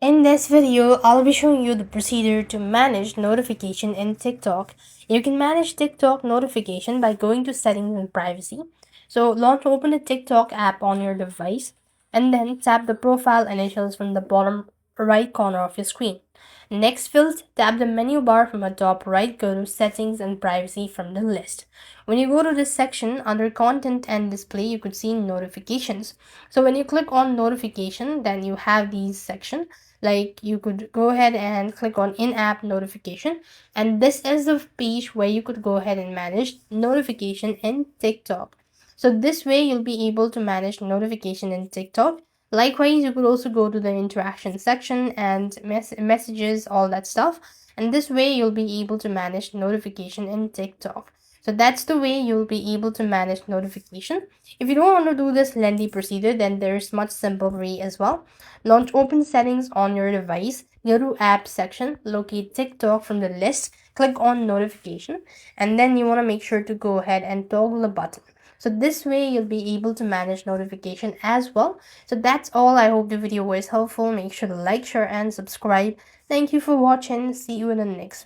In this video, I'll be showing you the procedure to manage notification in TikTok. You can manage TikTok notification by going to settings and privacy. So open a TikTok app on your device and then tap the profile initials from the bottom right corner of your screen. Next field, tap the menu bar from the top right, go to settings and privacy from the list. When you go to this section under content and display, you could see notifications. So when you click on notification, then you have these section, like you could go ahead and click on in-app notification, and this is the page where you could go ahead and manage notification in TikTok. So this way you'll be able to manage notification in TikTok. Likewise, you could also go to the interaction section and messages, all that stuff, and this way you'll be able to manage notification in TikTok. So that's the way you'll be able to manage notification. If you don't want to do this lengthy procedure, then there's much simpler way as well. Launch open settings on your device, go to app section, locate TikTok from the list, click on notification, and then you want to make sure to go ahead and toggle the button. So this way you'll be able to manage notification as well. So that's all. I hope the video was helpful. Make sure to like, share, and subscribe. Thank you for watching. See you in the next